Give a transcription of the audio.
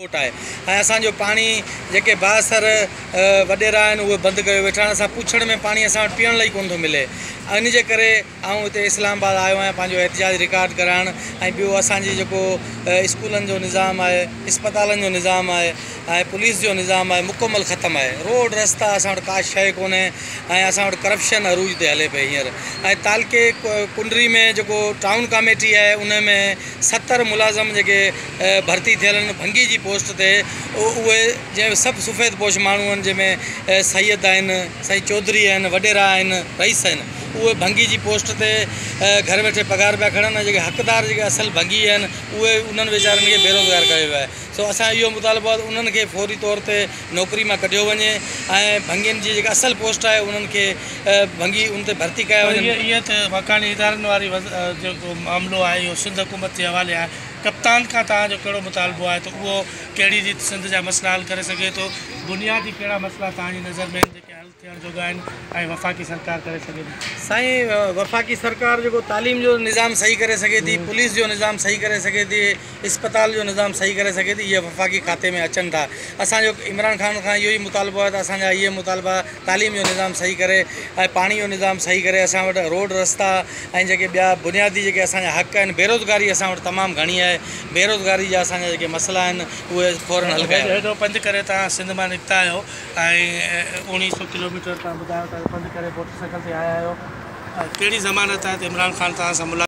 असो पानी जेके बासर वडेरा वो बंद कयो वेठा असां पुछण में पानी असां वटि पीअण लाइ कोन थो मिले। इन जे करे आऊं हिते इस्लामाबाद आयो आहियां पंहिंजो एहतिजाज रिकॉर्ड कराइण। ऐं ॿियो असांजी जेको स्कूलनि जो निज़ाम आहे, इस्पतालनि जो निज़ाम आहे ऐं पुलिस जो निज़ाम आहे मुकमल ख़तमु आहे। रोड रस्ता असां वटि का शइ कोन्हे ऐं असां वटि करप्शन अरूज ते हले पई हींअर। ऐं तालके कुंडरी में जेको टाउन कमेटी आहे उन में 70 मुलाज़िम जेके भर्ती थियल आहिनि भंगी जी पोस्ट ते, उहे जंहिं सभु सफ़ेद पोश माण्हू आहिनि, जंहिंमें सैयद आहिनि, साईं चौधरी आहिनि, वडेरा आहिनि, रईस आहिनि, उहे भंगी जी पोस्ट ते घर वेठे पघार पिया खणनि। जेके हक़दार जेके असल भंगी आहिनि उहे उन्हनि वीचारनि खे बेरोज़गार कयो वियो आहे। सो असां इहो मुतालबो आहे उन्हनि खे फौरी तौर ते नौकरी मां कढियो वञे ऐं भंगियुनि जी जेका असल पोस्ट आहे उन्हनि खे भंगी उन ते भर्ती कया वञे। इहे त मकानी इदारनि वारी जेको मामिलो आहे इहो सिंध हुकूमत जे हवाले आहे। कप्तान खां तव्हांजो कहिड़ो मुतालबो आहे त उहो कहिड़ी रीति सिंध जा मसइला हल करे सघे थो? बुनियादी कहिड़ा मसइला तव्हांजी नज़र में जेके हल थियण जोगा आहिनि ऐं वफ़ाक़ी सरकार करे सघे थी? साईं, वफ़ाक़ी सरकार जेको तालीम जो निज़ाम सही करे सघे थी, पुलिस जो निज़ाम सही करे सघे थी, इस्पताल जो निज़ाम सही करे सघे थी, इहे वफ़ाक़ी खाते में अचनि था। असांजो इमरान ख़ान खां इहो ई मुतालबो आहे त असांजा इहे मुतालबा तालीम जो निज़ाम सही करे ऐं पाणी जो निज़ाम सही करे असां वटि रोड रस्ता ऐं जेके ॿिया बुनियादी जेके असांजा हक़ आहिनि, बेरोज़गारी असां वटि तमामु घणी आहे, बेरोज़गारी जा असांजा जेके मसइला आहिनि उहे फ़ौरन हल कया। हेॾो पंधु करे तव्हां सिंध मां निकिता आहियो ऐं 1900 किलोमीटर तव्हां ॿुधायो त पंधु करे मोटरसाइकिल ते आया आहियो। कहिड़ी ज़मानत आहे त इमरान ख़ान तव्हां सां मुलाक़ात